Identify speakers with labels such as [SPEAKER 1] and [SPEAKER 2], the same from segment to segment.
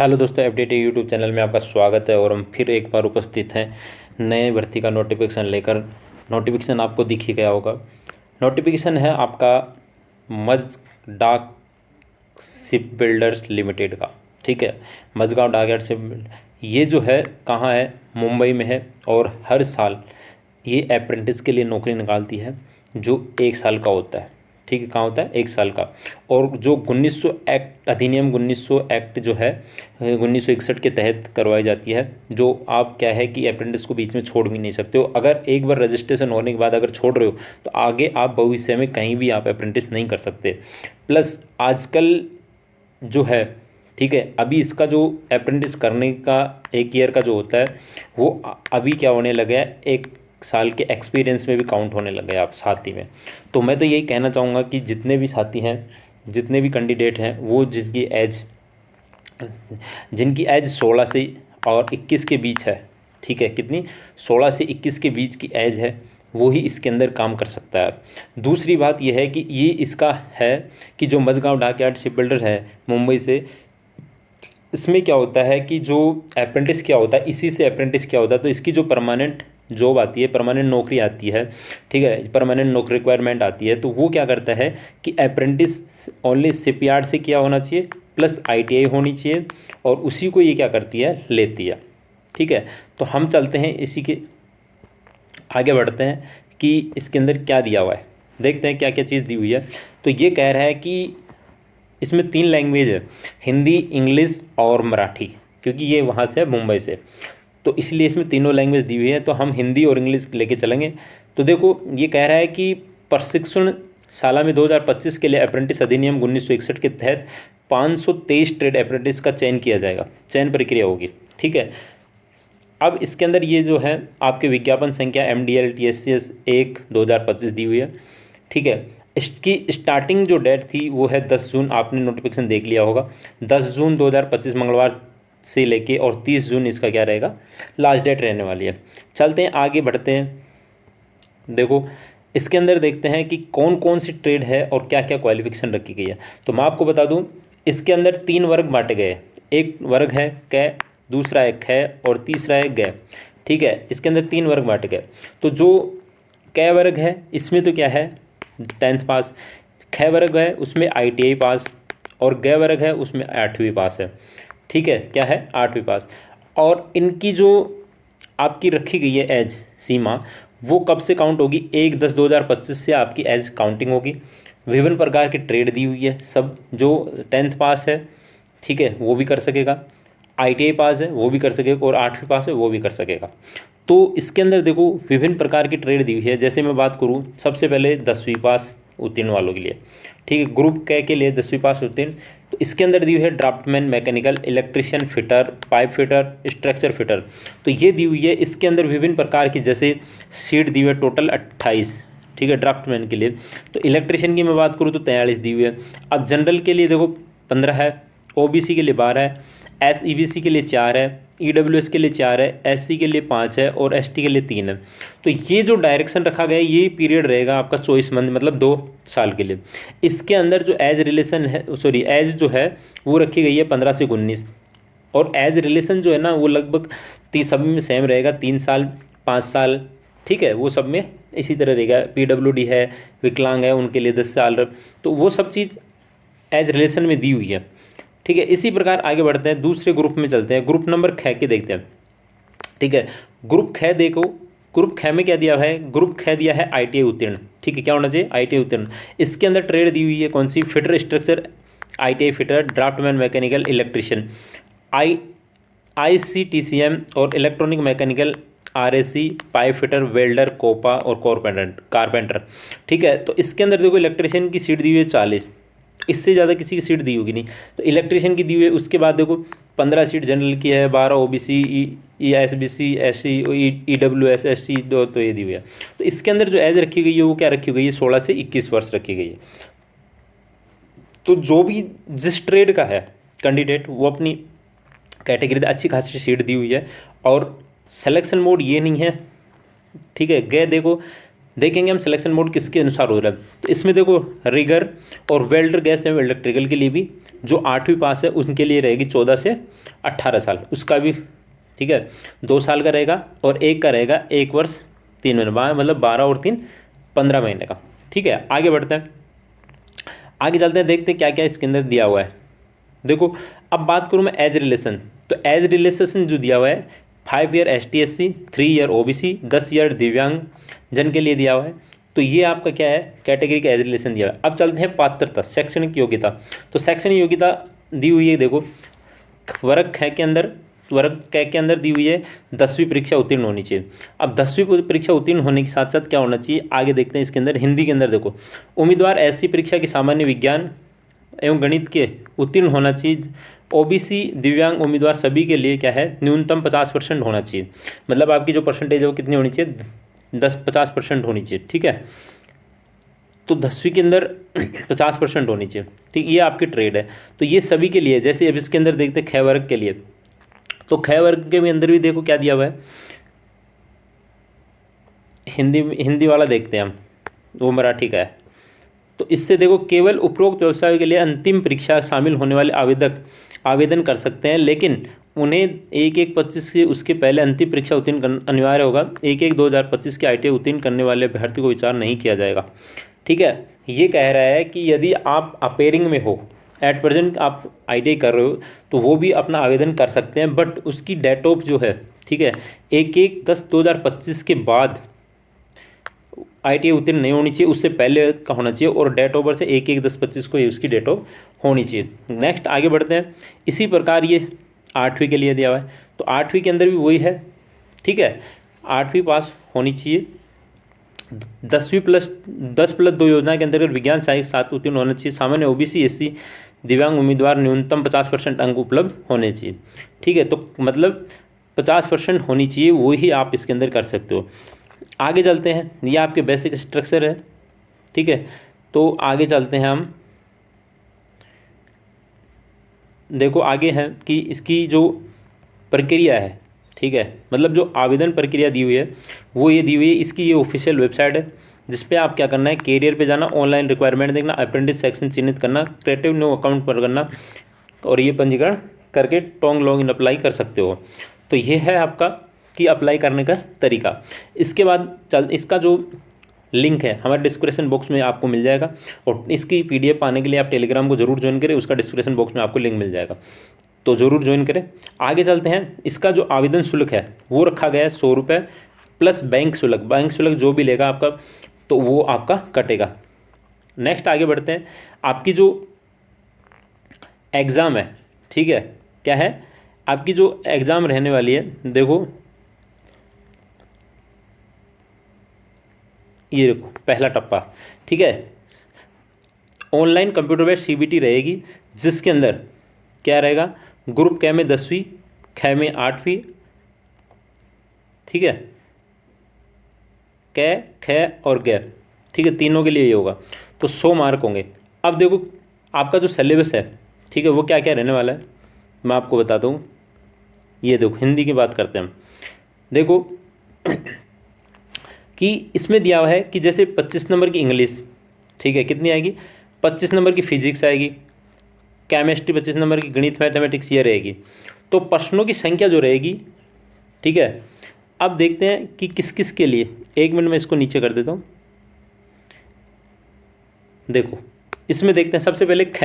[SPEAKER 1] Hello दोस्तों, update YouTube channel में आपका स्वागत है। और हम फिर एक बार उपस्थित हैं नए भर्ती का नोटिफिकेशन लेकर। नोटिफिकेशन आपको दिख ही गया होगा। नोटिफिकेशन है आपका मझगांव शिप बिल्डर्स लिमिटेड का। ठीक है, मझगांव डॉकयार्ड शिप, ये जो है कहाँ है, मुंबई में है। और हर साल ये अप्रेंटिस के लिए नौकरी निकालती है जो 1 साल का होता है। ठीक है, कहाँ होता है, 1 साल का। और जो 1900 एक्ट, अधिनियम 1900 एक्ट जो है 1961 के तहत करवाई जाती है। जो आप क्या है कि अप्रेंटिस को बीच में छोड़ भी नहीं सकते हो। अगर एक बार रजिस्ट्रेशन होने के बाद अगर छोड़ रहे हो तो आगे आप भविष्य में कहीं भी आप अप्रेंटिस नहीं कर सकते। प्लस आजकल जो है, ठीक है, अभी इसका जो अप्रेंटिस करने का 1 ईयर का जो होता है वो अभी क्या होने लगा है, 1 साल के एक्सपीरियंस में भी काउंट होने लगे आप साथी में। तो मैं तो यही कहना चाहूँगा कि जितने भी साथी हैं, जितने भी कैंडिडेट हैं, वो जिनकी एज 16 से और 21 के बीच है, ठीक है, कितनी, 16 से 21 के बीच की एज है, वो ही इसके अंदर काम कर सकता है। दूसरी बात यह है कि ये इसका है कि जो मझगांव डॉकयार्ड शिप बिल्डर है मुंबई से, इसमें क्या होता है कि जो अप्रेंटिस क्या होता है, इसी से अप्रेंटिस क्या होता है, तो इसकी जो परमानेंट जॉब आती है, परमानेंट नौकरी आती है, ठीक है, परमानेंट नौकरी रिक्वायरमेंट आती है, तो वो क्या करता है कि अप्रेंटिस ओनली शिपयार्ड से क्या होना चाहिए, प्लस ITI होनी चाहिए, और उसी को ये क्या करती है, लेती है। ठीक है, तो हम चलते हैं इसी के आगे बढ़ते हैं कि इसके अंदर क्या दिया हुआ है, देखते हैं क्या क्या चीज़ दी हुई है। तो ये कह रहा है कि इसमें 3 लैंग्वेज है, हिंदी, इंग्लिश और मराठी, क्योंकि ये वहाँ से है, मुंबई से, तो इसलिए इसमें तीनों लैंग्वेज दी हुई है। तो हम हिंदी और इंग्लिश लेके चलेंगे। तो देखो, ये कह रहा है कि प्रशिक्षण साला में 2025 के लिए अप्रेंटिस अधिनियम 1961 के तहत 523 ट्रेड अप्रेंटिस का चयन किया जाएगा, चयन प्रक्रिया होगी। ठीक है, अब इसके अंदर ये जो है आपके विज्ञापन संख्या MDL TSCS 1/2025 दी हुई है। ठीक है, इसकी स्टार्टिंग जो डेट थी वो है 10 जून, आपने नोटिफिकेशन देख लिया होगा, 10 जून 2025 मंगलवार से लेके, और 30 जून इसका क्या रहेगा, लास्ट डेट रहने वाली है। चलते हैं आगे बढ़ते हैं। देखो, इसके अंदर देखते हैं कि कौन कौन सी ट्रेड है और क्या क्या क्वालिफिकेशन रखी गई है। तो मैं आपको बता दूं, इसके अंदर 3 वर्ग बांटे गए। एक वर्ग है कै, दूसरा है ख, और तीसरा है गै। ठीक है, इसके अंदर 3 वर्ग बांटे गए। तो जो कै वर्ग है इसमें तो क्या है, 10th पास। ख वर्ग है उसमें ITI पास, और गै वर्ग है उसमें 8वीं पास है। ठीक है, क्या है, 8वीं पास। और इनकी जो आपकी रखी गई है एज सीमा, वो कब से काउंट होगी, 1/10/2025 से आपकी एज काउंटिंग होगी। विभिन्न प्रकार की ट्रेड दी हुई है, सब जो 10th पास है, ठीक है, वो भी कर सकेगा, ITI पास है वो भी कर सकेगा, और 8वीं पास है वो भी कर सकेगा। तो इसके अंदर देखो विभिन्न प्रकार की ट्रेड दी हुई है। जैसे मैं बात करूँ, सबसे पहले 10वीं पास उत्तीर्ण वालों के लिए, ठीक है, ग्रुप कै के लिए 10वीं पास उत्तीर्ण। तो इसके अंदर दी हुई है draftsman, mechanical, electrician, fitter, pipe fitter, structure fitter, तो ये दी हुई है। इसके अंदर विभिन्न प्रकार की जैसे सीट दी हुई है, टोटल 28, ठीक है, ड्राफ्टमैन के लिए। तो इलेक्ट्रिशियन की मैं बात करूँ तो 43 दी हुई है। अब जनरल के लिए देखो 15 है, OBC के लिए 12 है, SEBC के लिए 4 है, EWS के लिए 4 है, SC के लिए 5 है, और ST के लिए 3 है। तो ये जो डायरेक्शन रखा गया है, ये पीरियड रहेगा आपका 24 मंथ, मतलब 2 साल के लिए। इसके अंदर जो एज रिलेशन है, सॉरी, एज जो है वो रखी गई है 15 से 19, और एज रिलेशन जो है ना वो लगभग सब में सेम रहेगा, 3 साल, 5 साल, ठीक है, वो सब में इसी तरह रहेगा। PWD है, विकलांग है, उनके लिए 10 साल, तो वो सब चीज़ एज रिलेशन में दी हुई है। ठीक है, इसी प्रकार आगे बढ़ते हैं, दूसरे ग्रुप में चलते हैं, ग्रुप नंबर ख के देखते हैं। ठीक है, ग्रुप ख देखो, ग्रुप ख में क्या दिया है, ग्रुप ख दिया है ITI उत्तीर्ण। ठीक है, क्या होना चाहिए, ITI उत्तीर्ण। इसके अंदर ट्रेड दी हुई है कौन सी, fitter, structure, ITI fitter, draftsman, mechanical, electrician, ICTCM, और electronic mechanical, RAC, pipe fitter, welder, COPA, और कारपेंटर। ठीक है, तो इसके अंदर देखो इलेक्ट्रिशियन की सीट दी हुई है 40, इससे ज़्यादा किसी की सीट दी होगी नहीं, तो इलेक्ट्रिशियन की दी हुई है। उसके बाद देखो 15 सीट जनरल की है, 12 OBC, SBC, SC, EWS, SC, तो ये दी हुई है। तो इसके अंदर जो एज रखी गई है वो क्या रखी गई है, 16 से 21 वर्ष रखी गई है। तो जो भी जिस ट्रेड का है कैंडिडेट, वो अपनी कैटेगरी अच्छी खासी सीट दी हुई है, और सिलेक्शन मोड ये नहीं है, ठीक है। गए देखो, देखेंगे हम सिलेक्शन मोड किसके अनुसार हो रहा है। तो इसमें देखो रिगर और वेल्डर गैस है इलेक्ट्रिकल के लिए भी, जो 8वीं पास है उनके लिए रहेगी 14 से 18 साल, उसका भी ठीक है 2 साल का रहेगा, और एक का रहेगा 1 वर्ष 3 महीने, मतलब 12 और 3 15 महीने का। ठीक है, आगे बढ़ते हैं, आगे चलते हैं, देखते हैं क्या क्या इसके अंदर दिया हुआ है। देखो अब बात करूँ मैं एज रिलेशन, तो एज रिलेशन जो दिया हुआ है 5 year ST/SC, 3 year OBC, 10 year दिव्यांग जन के लिए दिया हुआ है। तो ये आपका क्या है, कैटेगरी का एज रिलेशन दिया हुआ है। अब चलते हैं पात्रता, शैक्षणिक योग्यता। तो शैक्षणिक योग्यता दी हुई है, देखो वर्ग ख के अंदर, वर्ग क के अंदर दी हुई है 10वीं परीक्षा उत्तीर्ण होनी चाहिए। अब 10वीं परीक्षा उत्तीर्ण होने के साथ साथ क्या होना चाहिए, आगे देखते हैं इसके अंदर। हिंदी के अंदर देखो, उम्मीदवार ऐसी परीक्षा की सामान्य विज्ञान एवं गणित के उत्तीर्ण होना चाहिए। OBC दिव्यांग उम्मीदवार सभी के लिए क्या है, न्यूनतम 50% होना चाहिए। मतलब आपकी जो परसेंटेज है वो कितनी होनी चाहिए, 50% होनी चाहिए। ठीक है, तो 10वीं के अंदर 50% होनी चाहिए। ठीक, ये आपकी ट्रेड है। तो ये सभी के लिए, जैसे अब इसके अंदर देखते हैं ख वर्ग के लिए, तो ख वर्ग के अंदर भी देखो क्या दिया हुआ है, हिंदी वाला देखते हैं हम, वो मराठी का है। तो इससे देखो, केवल उपरोक्त व्यवसायों के लिए अंतिम परीक्षा शामिल होने वाले आवेदक आवेदन कर सकते हैं, लेकिन उन्हें 1/1/25 से उसके पहले अंतिम परीक्षा उत्तीर्ण करना अनिवार्य होगा। 1/1/2025 के ITI उत्तीर्ण करने वाले अभ्यर्थी को विचार नहीं किया जाएगा। ठीक है, ये कह रहा है कि यदि आप अपेयरिंग में हो, एट प्रेजेंट आप ITI कर रहे हो, तो वो भी अपना आवेदन कर सकते हैं, बट उसकी डेट ऑफ जो है, ठीक है, 1/1/10/2025 के बाद ITI उत्तीर्ण नहीं होनी चाहिए, उससे पहले का होना चाहिए, और डेट ऑफ बर्थ से 1/1/10/25 को उसकी डेट ऑफ होनी चाहिए। नेक्स्ट आगे बढ़ते हैं। इसी प्रकार ये 8वीं के लिए दिया हुआ है, तो 8वीं के अंदर भी वही है। ठीक है, 8वीं पास होनी चाहिए। 10+2 योजना के अंतर्गत विज्ञान सहायक 7 उत्तीर्ण होना चाहिए। सामान्य OBC SC दिव्यांग उम्मीदवार न्यूनतम 50% अंक उपलब्ध होने चाहिए। ठीक है, तो मतलब 50% होनी चाहिए, वही आप इसके अंदर कर सकते हो। आगे चलते हैं, ये आपके बेसिक स्ट्रक्चर है। ठीक है, तो आगे चलते हैं हम, देखो आगे है कि इसकी जो प्रक्रिया है, ठीक है, मतलब जो आवेदन प्रक्रिया दी हुई है वो ये दी हुई है। इसकी ये ऑफिशियल वेबसाइट है, जिस पे आप क्या करना है, कैरियर पे जाना, ऑनलाइन रिक्वायरमेंट देखना, अप्रेंटिस सेक्शन चिन्हित करना, क्रिएटिव न्यू अकाउंट पर करना, और ये पंजीकरण करके टोंग लॉग इन अप्लाई कर सकते हो। तो ये है आपका कि अप्लाई करने का तरीका। इसके बाद इसका जो लिंक है हमारे डिस्क्रिप्शन बॉक्स में आपको मिल जाएगा, और इसकी PDF पाने के लिए आप टेलीग्राम को जरूर ज्वाइन करें, उसका डिस्क्रिप्शन बॉक्स में आपको लिंक मिल जाएगा, तो ज़रूर ज्वाइन करें। आगे चलते हैं, इसका जो आवेदन शुल्क है वो रखा गया है 100 रुपये प्लस बैंक शुल्क। बैंक शुल्क जो भी लेगा आपका, तो वो आपका कटेगा। नेक्स्ट आगे बढ़ते हैं, आपकी जो एग्ज़ाम है, ठीक है, क्या है, आपकी जो एग्ज़ाम रहने वाली है, देखो ये देखो पहला टप्पा, ठीक है, ऑनलाइन कंप्यूटर बेस्ड CBT रहेगी, जिसके अंदर क्या रहेगा, ग्रुप क में 10वीं, ख में 8वीं, ठीक है, क ख और ग, ठीक है, तीनों के लिए ये होगा, तो 100 मार्क होंगे। अब देखो आपका जो सिलेबस है, ठीक है, वो क्या क्या रहने वाला है मैं आपको बताता हूँ। ये देखो हिंदी की बात करते हैं हम, देखो कि इसमें दिया हुआ है कि जैसे 25 नंबर की इंग्लिश, ठीक है, कितनी आएगी, 25 नंबर की फिजिक्स आएगी, केमिस्ट्री 25 नंबर की, गणित मैथमेटिक्स ये रहेगी। तो प्रश्नों की संख्या जो रहेगी, ठीक है, अब देखते हैं कि किस किस के लिए। 1 मिनट में इसको नीचे कर देता हूँ। देखो इसमें देखते हैं, सबसे पहले ख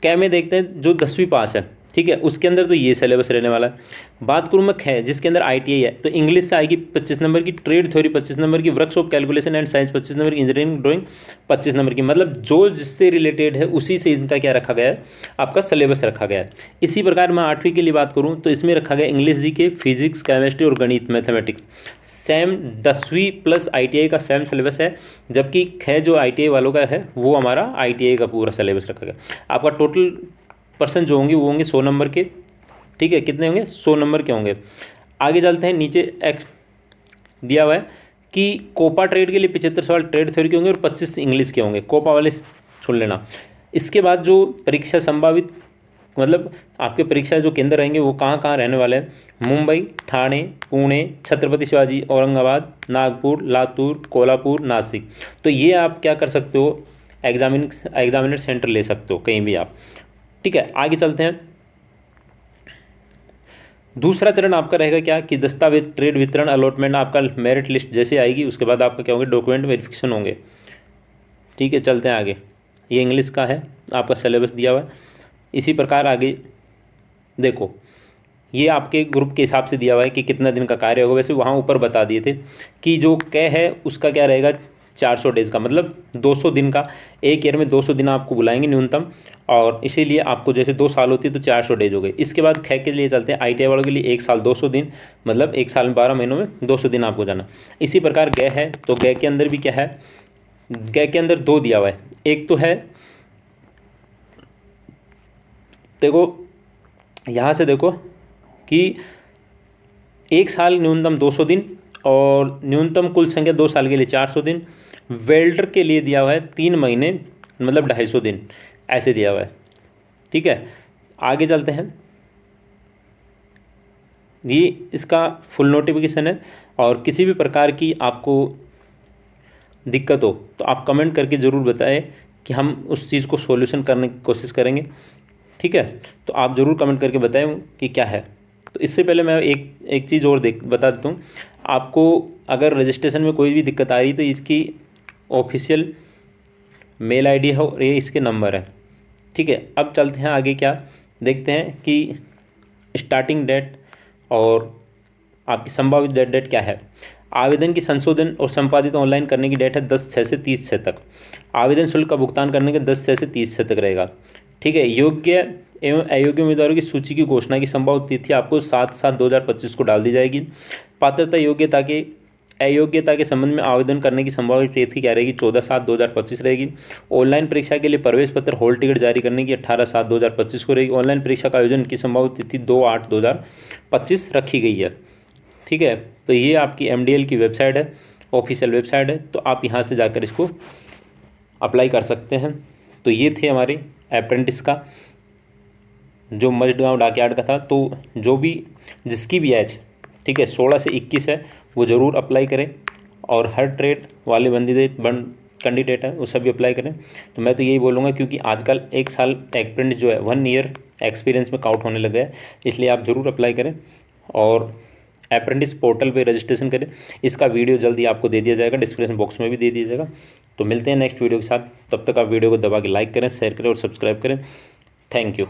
[SPEAKER 1] में देखते हैं जो 10वीं पास है, ठीक है, उसके अंदर तो ये सिलेबस रहने वाला है। बात करूँ मैं ख जिसके अंदर ITI है, तो इंग्लिश से आएगी 25 नंबर की, ट्रेड थ्योरी 25 नंबर की, workshop calculation and science 25 number की, इंजीनियरिंग ड्राइंग 25 नंबर की। मतलब जो जिससे रिलेटेड है उसी से इनका क्या रखा गया है, आपका सिलेबस रखा गया है। इसी प्रकार मैं 8वीं के लिए बात करूँ तो इसमें रखा गया इंग्लिश GK, फिजिक्स, केमिस्ट्री और गणित मैथमेटिक्स। सेम 10वीं प्लस ITI का सेम सिलेबस है, जबकि ख जो ITI वालों का है वो हमारा ITI का पूरा सिलेबस रखा गया। आपका टोटल पर्सन जो होंगे वो होंगे 100 नंबर के, ठीक है, कितने होंगे, 100 नंबर के होंगे। आगे चलते हैं, नीचे एक्स दिया हुआ है कि कोपा ट्रेड के लिए 75 सवाल ट्रेड थ्योरी के होंगे और 25 इंग्लिश के होंगे, कोपा वाले सुन लेना। इसके बाद जो परीक्षा संभावित, मतलब आपके परीक्षा जो केंद्र रहेंगे वो कहाँ कहाँ रहने वाले हैं, मुंबई, ठाणे, पुणे, छत्रपति शिवाजी, औरंगाबाद, नागपुर, लातूर, कोल्हापुर, नासिक। तो ये आप क्या कर सकते हो, एग्जामिनर सेंटर ले सकते हो कहीं भी आप। ठीक है, आगे चलते हैं। दूसरा चरण आपका रहेगा क्या कि दस्तावेज, ट्रेड वितरण, अलॉटमेंट, आपका मेरिट लिस्ट जैसे आएगी उसके बाद आपका क्या होंगे, डॉक्यूमेंट वेरिफिकेशन होंगे। ठीक है, चलते हैं आगे। ये इंग्लिश का है, आपका सिलेबस दिया हुआ है। इसी प्रकार आगे देखो, ये आपके ग्रुप के हिसाब से दिया हुआ है कि कितना दिन का कार्य होगा। वैसे वहाँ ऊपर बता दिए थे कि जो कै है उसका क्या रहेगा, 400 डेज का, मतलब 200 दिन का। एक ईयर में 200 दिन आपको बुलाएंगे न्यूनतम, और इसीलिए आपको जैसे 2 साल होती है तो 400 डेज हो गए। इसके बाद खे के लिए चलते हैं, ITI वालों के लिए 1 साल 200 दिन, मतलब 1 साल में 12 महीनों में 200 दिन आपको जाना। इसी प्रकार गै है, तो गै के अंदर भी क्या है, गै के अंदर 2 दिया हुआ है। एक तो है, देखो यहाँ से देखो कि 1 साल न्यूनतम 200 दिन और न्यूनतम कुल संख्या 2 साल के लिए 400 दिन। वेल्डर के लिए दिया हुआ है 3 महीने, मतलब 250 दिन ऐसे दिया हुआ है। ठीक है, आगे चलते हैं। ये इसका फुल नोटिफिकेशन है, और किसी भी प्रकार की आपको दिक्कत हो तो आप कमेंट करके ज़रूर बताएं कि हम उस चीज़ को सॉल्यूशन करने की कोशिश करेंगे। ठीक है, तो आप ज़रूर कमेंट करके बताएं कि क्या है। तो इससे पहले मैं एक चीज़ और बता देता हूँ आपको। अगर रजिस्ट्रेशन में कोई भी दिक्कत आ रही तो इसकी ऑफिशियल मेल ID है और ये इसके नंबर है। ठीक है, अब चलते हैं आगे, क्या देखते हैं कि स्टार्टिंग डेट और आपकी संभावित डेट क्या है। आवेदन की संशोधन और संपादित ऑनलाइन करने की डेट है 10/6 से 30/6 तक। आवेदन शुल्क का भुगतान करने के 10/6 से 30/6 तक रहेगा। ठीक है, योग्य एवं अयोग्य उम्मीदवारों की सूची की घोषणा की संभावित तिथि आपको 7/7/2025 को डाल दी जाएगी। पात्रता, योग्यता के अयोग्यता के संबंध में आवेदन करने की संभावित तिथि क्या रहेगी, 14/7/2025 रहेगी। ऑनलाइन परीक्षा के लिए प्रवेश पत्र, हॉल टिकट जारी करने की 18/7/2025 को रहेगी। ऑनलाइन परीक्षा का आयोजन की संभावित तिथि 2/8/2025 रखी गई है। ठीक है, तो ये आपकी MDL की वेबसाइट है, ऑफिशियल वेबसाइट है, तो आप यहाँ से जाकर इसको अप्लाई कर सकते हैं। तो ये थे हमारे अप्रेंटिस का जो मझगांव डॉकयार्ड का था। तो जो भी जिसकी भी एज, ठीक है, 16 से 21 है, वो ज़रूर अप्लाई करें, और हर ट्रेड वाले कैंडिडेट है वो सभी अप्लाई करें। तो मैं तो यही बोलूँगा, क्योंकि आजकल 1 साल अप्रेंटिस जो है 1 ईयर एक्सपीरियंस में काउंट होने लगा है, इसलिए आप ज़रूर अप्लाई करें और अप्रेंटिस पोर्टल पे रजिस्ट्रेशन करें। इसका वीडियो जल्दी आपको दे दिया जाएगा, डिस्क्रिप्शन बॉक्स में भी दे दिया जाएगा। तो मिलते हैं नेक्स्ट वीडियो के साथ, तब तक आप वीडियो को दबा के लाइक करें, शेयर करें और सब्सक्राइब करें। Thank you.